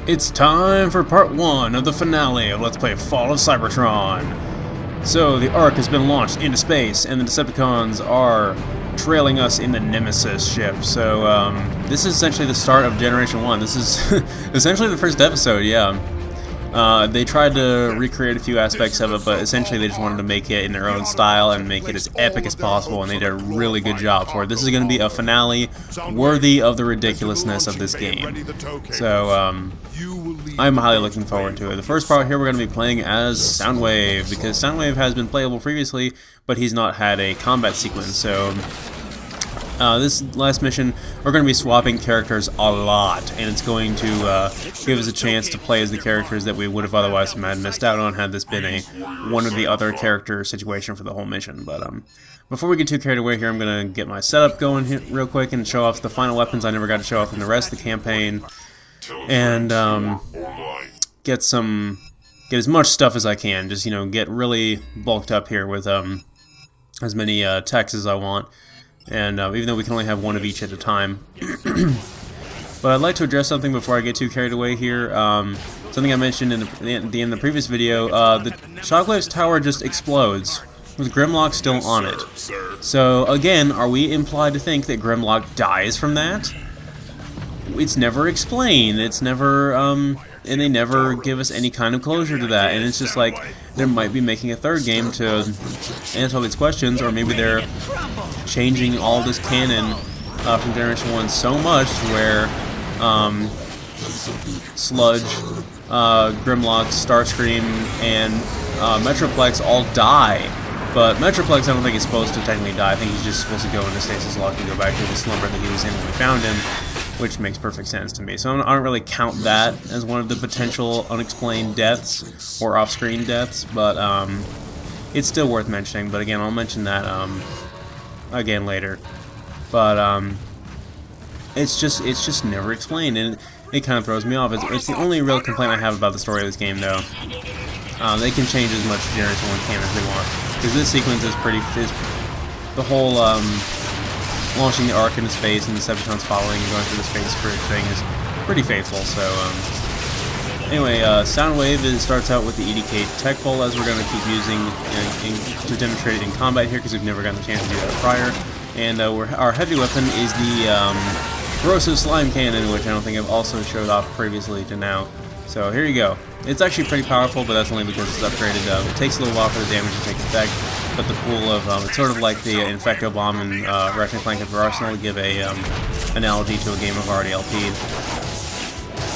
It's time for part 1 of the finale of Let's Play Fall of Cybertron. So, the Ark has been launched into space, and the Decepticons are trailing us in the Nemesis ship. So, this is essentially the start of Generation 1. This is essentially the first episode, yeah. They tried to recreate a few aspects of it, but essentially they just wanted to make it in their own style and make it as epic as possible, and they did a really good job for it. This is going to be a finale worthy of the ridiculousness of this game. So, I'm highly looking forward to it. The first part here we're going to be playing as Soundwave, because Soundwave has been playable previously, but he's not had a combat sequence, so this last mission, we're going to be swapping characters a lot, and it's going to give us a chance to play as the characters that we would have otherwise missed out on had this been a one or the other character situation for the whole mission. But before we get too carried away here, I'm going to get my setup going here real quick and show off the final weapons I never got to show off in the rest of the campaign, and get as much stuff as I can. Just, you know, get really bulked up here with as many techs as I want. And even though we can only have one of each at a time. But I'd like to address something before I get too carried away here. Something I mentioned in the previous video. The Shockwave's tower just explodes, with Grimlock still on it. So again, are we implied to think that Grimlock dies from that? It's never explained. It's never, and they never give us any kind of closure to that. And it's just like, they might be making a third game to answer all these questions, or maybe they're changing all this canon from Generation 1 so much where Sludge, Grimlock, Starscream, and Metroplex all die. But Metroplex I don't think is supposed to technically die. I think he's just supposed to go into stasis lock and go back to the slumber that he was in when we found him, which makes perfect sense to me. So I don't really count that as one of the potential unexplained deaths or off-screen deaths, but it's still worth mentioning. But again, I'll mention that again later. But it's just never explained, and it kind of throws me off. It's the only real complaint I have about the story of this game, though. They can change as much Generation 1 canon as they want, because this sequence is the whole launching the Ark into space and the Decepticons following and going through the space bridge thing is pretty faithful. So anyway, Soundwave starts out with the EDK Tech Bowl, as we're going to keep using to demonstrate it in combat here, because we've never gotten the chance to do that prior. And our heavy weapon is the Corrosive Slime Cannon, which I don't think I've also showed off previously to now. So here you go. It's actually pretty powerful, but that's only because it's upgraded. It takes a little while for the damage to take effect, but the pool of it's sort of like the Infecto Bomb and Ratchet Clank for Arsenal, to give a analogy to a game I've already LP'd.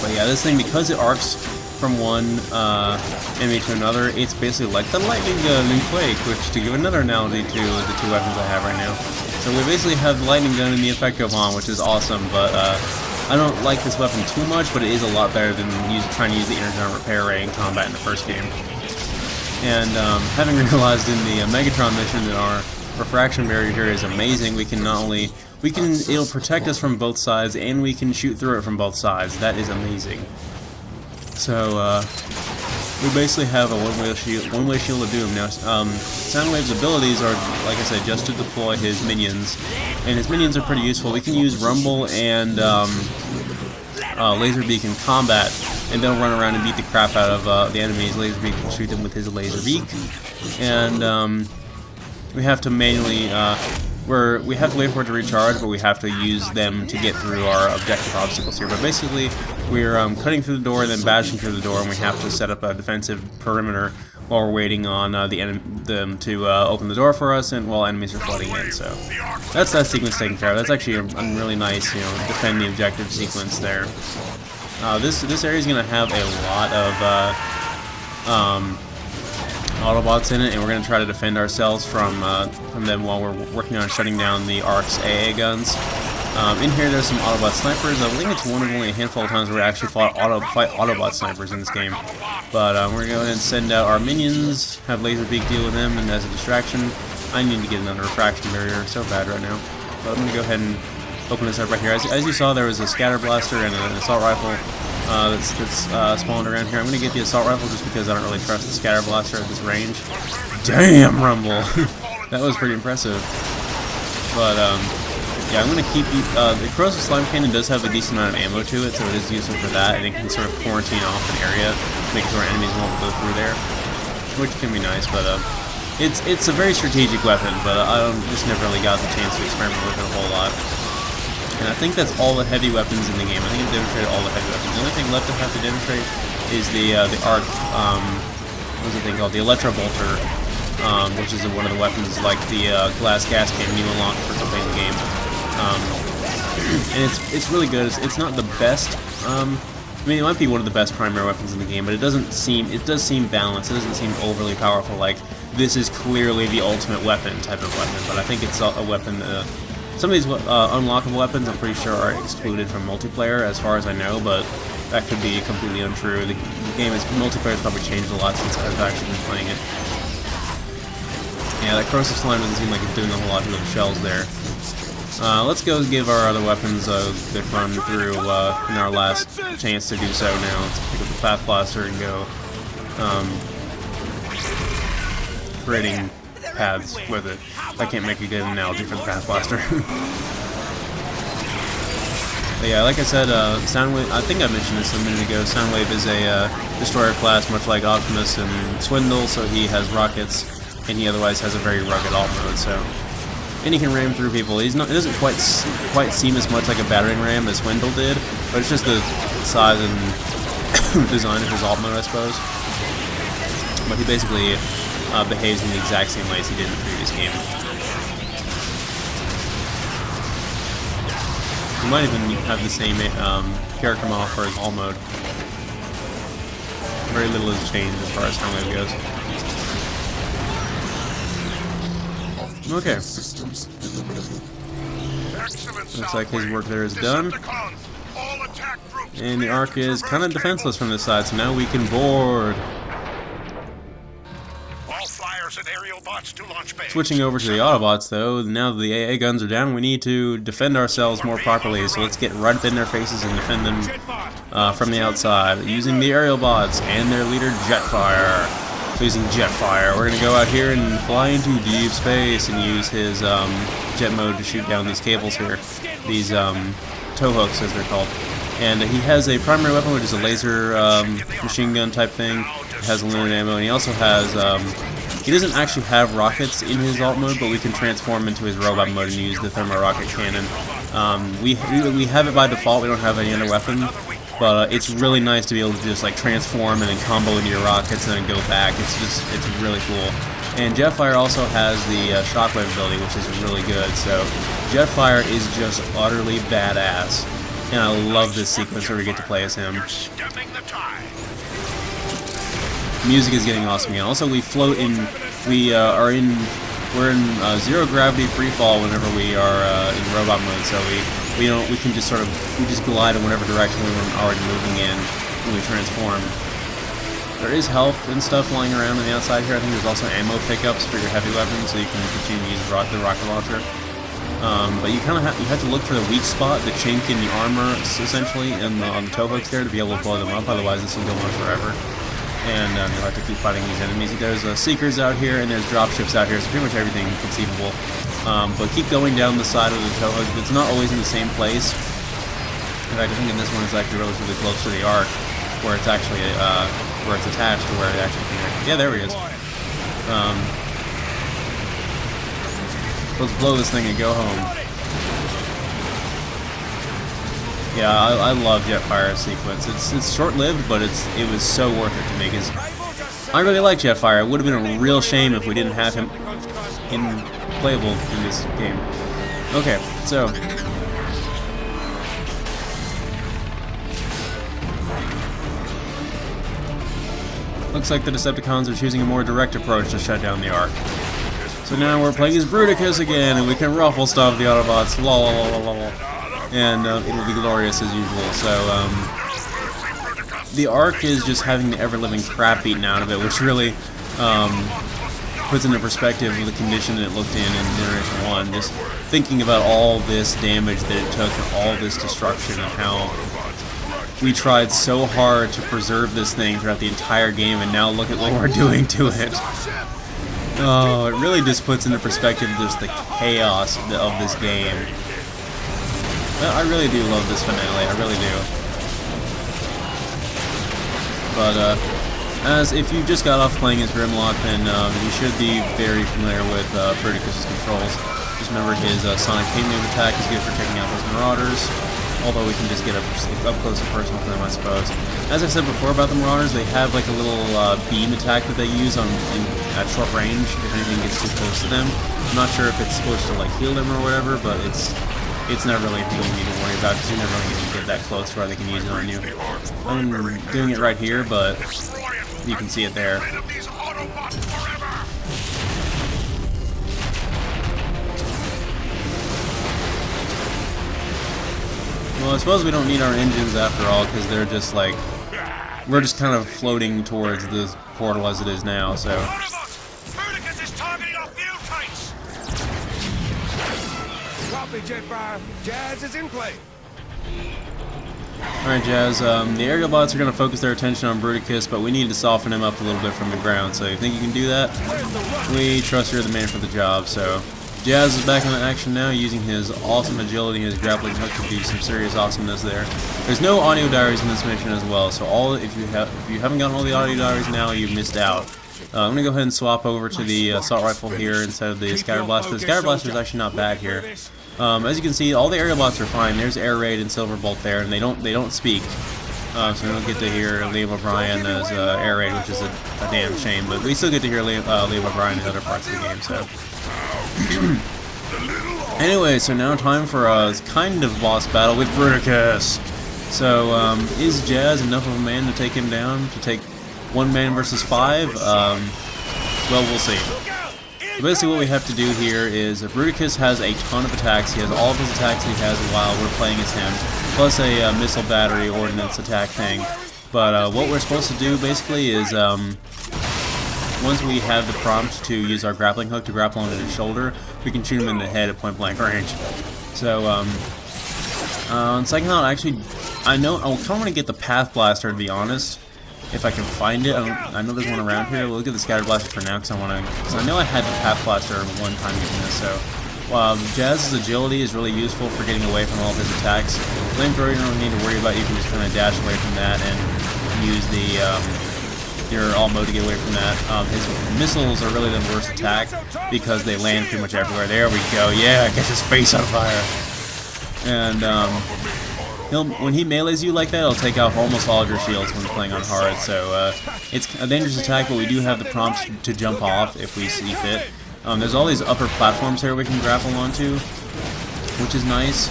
But yeah, this thing, because it arcs from one enemy to another, it's basically like the lightning gun in Quake, which, to give another analogy to the two weapons I have right now. So we basically have the lightning gun and the Infecto Bomb, which is awesome, but I don't like this weapon too much, but it is a lot better than trying to use the Energon Repair Ray in combat in the first game. And having realized in the Megatron mission that our refraction barrier here is amazing, it'll protect us from both sides, and we can shoot through it from both sides. That is amazing. So we basically have a one-way shield of doom now. Soundwave's abilities are, like I said, just to deploy his minions, and his minions are pretty useful. We can use Rumble and Laserbeak in combat, and they'll run around and beat the crap out of the enemies. Laserbeak will shoot them with his Laserbeak, and we have to manually we have to wait for it to recharge, but we have to use them to get through our objective obstacles here. But basically, we're cutting through the door and then bashing through the door, and we have to set up a defensive perimeter while we're waiting on them to open the door for us, and while enemies are flooding in. So that's that sequence taken care of. That's actually a really nice, you know, defend the objective sequence there. This area is going to have a lot of autobots in it, and we're going to try to defend ourselves from them while we're working on shutting down the Ark's AA guns. In here there's some Autobot snipers. I believe it's one of only a handful of times where we actually fight Autobot snipers in this game. But we're going to go ahead and send out our minions, have Laserbeak deal with them, and as a distraction, I need to get another refraction barrier so bad right now. But I'm going to go ahead and open this up right here. As you saw, there was a scatter blaster and an assault rifle that's spawned around here. I'm going to get the assault rifle just because I don't really trust the scatter blaster at this range. Damn, Rumble! That was pretty impressive. But yeah, I'm gonna keep the corrosive slime cannon does have a decent amount of ammo to it, so it is useful for that, and it can sort of quarantine off an area, make sure enemies won't go through there, which can be nice. But it's a very strategic weapon, but I just never really got the chance to experiment with it a whole lot. And I think that's all the heavy weapons in the game. I think I've demonstrated all the heavy weapons. The only thing left to have to demonstrate is the arc. What's the thing called? The Electro Bolter, which is one of the weapons like the glass gas cannon you unlock for completing the game. And it's really good. It's not the best. I mean, it might be one of the best primary weapons in the game, but it does seem balanced. It doesn't seem overly powerful. Like this is clearly the ultimate weapon type of weapon. But I think it's a weapon. Some of these unlockable weapons, I'm pretty sure, are excluded from multiplayer, as far as I know. But that could be completely untrue. The game multiplayer has probably changed a lot since I've actually been playing it. Yeah, that corrosive slime doesn't seem like it's doing a whole lot to the shells there. Let's go give our other weapons a good run through in our last chance to do so now. Let's pick up the Path Blaster and go creating paths with it. I can't make a good analogy for the Path Blaster. But yeah, like I said, Soundwave, I think I mentioned this a minute ago, Soundwave is a destroyer class much like Optimus and Swindle, so he has rockets, and he otherwise has a very rugged alt mode, so... And he can ram through people. It doesn't quite seem as much like a battering ram as Swindle did, but it's just the size and design of his alt mode, I suppose. But he basically behaves in the exact same way as he did in the previous game. He might even have the same character model for his alt mode. Very little has changed as far as Soundwave goes. Okay. Looks like his work there is done. And the Ark is kind of defenseless from this side, so now we can board. Switching over to the Autobots, though, now that the AA guns are down, we need to defend ourselves more properly, so let's get right up in their faces and defend them from the outside, using the aerial bots and their leader, Jetfire. So using Jetfire, we're going to go out here and fly into deep space and use his jet mode to shoot down these cables here, these tow hooks as they're called. And he has a primary weapon, which is a laser machine gun type thing. It has limited ammo, and he also has, he doesn't actually have rockets in his alt mode, but we can transform into his robot mode and use the thermal rocket cannon. We have it by default, we don't have any other weapon. But it's really nice to be able to just like transform and then combo into your rockets and then go back. It's really cool. And Jetfire also has the shockwave ability, which is really good. So Jetfire is just utterly badass, and I love this sequence where we get to play as him. Music is getting awesome again. Also, we float in. We're in zero gravity free fall whenever we are in robot mode. So we can just glide in whatever direction we were already moving in when we transform. There is health and stuff lying around on the outside here. I think there's also ammo pickups for your heavy weapons, so you can continue to use the rocket launcher. But you kind of have to look for the weak spot, the chink in the armor, essentially, and on the tow hooks there to be able to blow them up. Otherwise, this will go on forever. And you'll have to keep fighting these enemies. There's Seekers out here, and there's dropships out here, so pretty much everything conceivable. But keep going down the side of the tow hook. It's not always in the same place. In fact, I think in this one it's actually relatively close to the Ark, where it's actually where it's attached to where it actually connects. Yeah, there he is. Let's blow this thing and go home. Yeah, I love Jetfire's sequence. It's short-lived, but it was so worth it to me, because I really like Jetfire. It would have been a real shame if we didn't have him playable in this game. Okay, so looks like the Decepticons are choosing a more direct approach to shut down the Ark. So now we're playing as Bruticus again, and we can ruffle stuff the Autobots. La la la la la. And it'll be glorious as usual. So the Ark is just having the ever-living crap beaten out of it, which really puts into perspective the condition it looked in Generation 1. Just thinking about all this damage that it took and all this destruction and how we tried so hard to preserve this thing throughout the entire game, and now look at what we're doing to it. Oh, it really just puts into perspective just the chaos of this game. I really do love this finale, I really do. But, as if you just got off playing as Grimlock, then you should be very familiar with Bruticus's controls. Just remember his Sonic Pain Move attack is good for taking out those Marauders, although we can just get up close and personal for them, I suppose. As I said before about the Marauders, they have like a little beam attack that they use at short range if anything gets too close to them. I'm not sure if it's supposed to like heal them or whatever, but it's not really anything you need to worry about because you're never really going to get that close to where they can use it on you. I'm doing it right here, but you can see it there. Well, I suppose we don't need our engines after all, because they're just like, we're just kind of floating towards this portal as it is now, so. Bruticus is targeting our fuel tanks! Copy, Jetfire. Jazz is in play. Alright, Jazz, the aerial bots are going to focus their attention on Bruticus, but we need to soften him up a little bit from the ground, so you think you can do that? We trust you're the man for the job, so. Jazz is back in action now, using his awesome agility and his grappling hook to do some serious awesomeness there. There's no audio diaries in this mission as well, so if you haven't gotten all the audio diaries now, you've missed out. I'm gonna go ahead and swap over to the assault rifle here instead of the scatter blaster. The scatter blaster is actually not bad here. As you can see, all the aerial bots are fine. There's Air Raid and Silverbolt there, and they don't speak. So we don't get to hear Liam O'Brien as Air Raid, which is a damn shame. But we still get to hear Liam O'Brien in other parts of the game. So. Anyway, so now time for a kind of boss battle with Bruticus. So, is Jazz enough of a man to take him down? To take one man versus five? Well, we'll see. Basically what we have to do here is Bruticus has a ton of attacks. He has all of his attacks he has while we're playing as him, plus a missile battery ordnance attack thing. But what we're supposed to do basically is once we have the prompt to use our grappling hook to grapple onto his shoulder, we can shoot him in the head at point blank range. So on second thought, actually, I kind of want to get the Path Blaster, to be honest. If I can find it, I know there's one around here. We'll look at the Scatter Blaster for now, because I know I had the Path Blaster one time using this. So Jazz's agility is really useful for getting away from all of his attacks. Flamethrower, you don't need to worry about. You can just kind of dash away from that and use your all mode to get away from that. His missiles are really the worst attack because they land pretty much everywhere. There we go. Yeah, get his face on fire. And when he melees you like that, he'll take off almost all of your shields when playing on hard. So it's a dangerous attack, but we do have the prompts to jump off if we see fit. There's all these upper platforms here we can grapple onto, which is nice,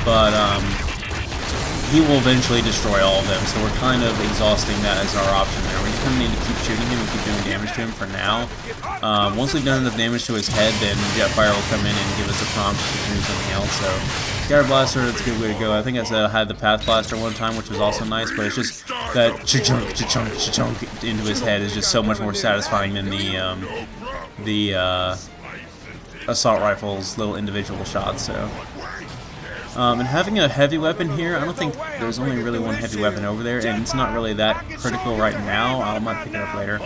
but he will eventually destroy all of them, so we're kind of exhausting that as our option there. We just kind of need to keep shooting him and keep doing damage to him for now. Once we've done enough damage to his head, then Jetfire will come in and give us a prompt to do something else. So Scatter Blaster, that's a good way to go. I think I said I had the Path Blaster one time, which was also nice, but it's just that cha-chunk, cha-chunk, cha-chunk into his head is just so much more satisfying than the assault rifle's little individual shots. So. And having a heavy weapon here, I don't think there's only really one heavy weapon over there, and it's not really that critical right now. I might pick it up later.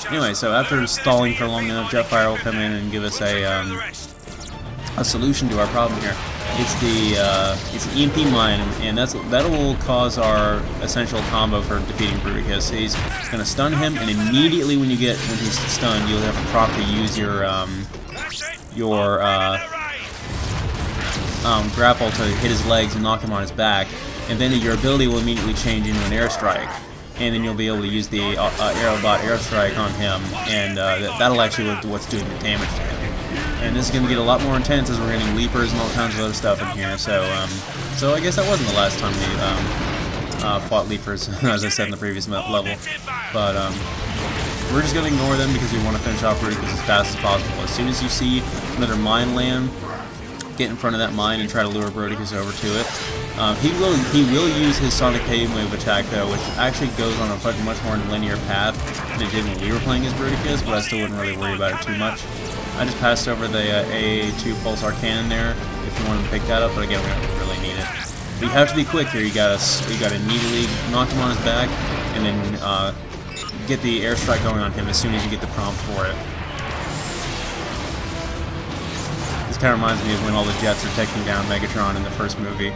Anyway, so after stalling for long enough, Jetfire will come in and give us a solution to our problem here. It's an EMP mine, and that will cause our essential combo for defeating Bruticus. He's going to stun him, and immediately when he's stunned, you'll have to properly use your grapple to hit his legs and knock him on his back, and then your ability will immediately change into an airstrike, and then you'll be able to use the Aerobot airstrike on him, and that'll actually be what's doing the damage to him. And this is going to get a lot more intense as we're getting leapers and all kinds of other stuff in here. So I guess that wasn't the last time we fought leapers, as I said in the previous level. But we're just going to ignore them because we want to finish off Bruticus as fast as possible. As soon as you see another mine land, get in front of that mine and try to lure Bruticus over to it. He will use his Sonic Pain Move attack though, which actually goes on a much more linear path than it did when we were playing as Bruticus, but I still wouldn't really worry about it too much. I just passed over the AA2 Pulsar Cannon there if you wanted to pick that up, but again, we don't really need it. But you have to be quick here. You gotta immediately knock him on his back and then get the airstrike going on him as soon as you get the prompt for it. This kind of reminds me of when all the jets are taking down Megatron in the first movie.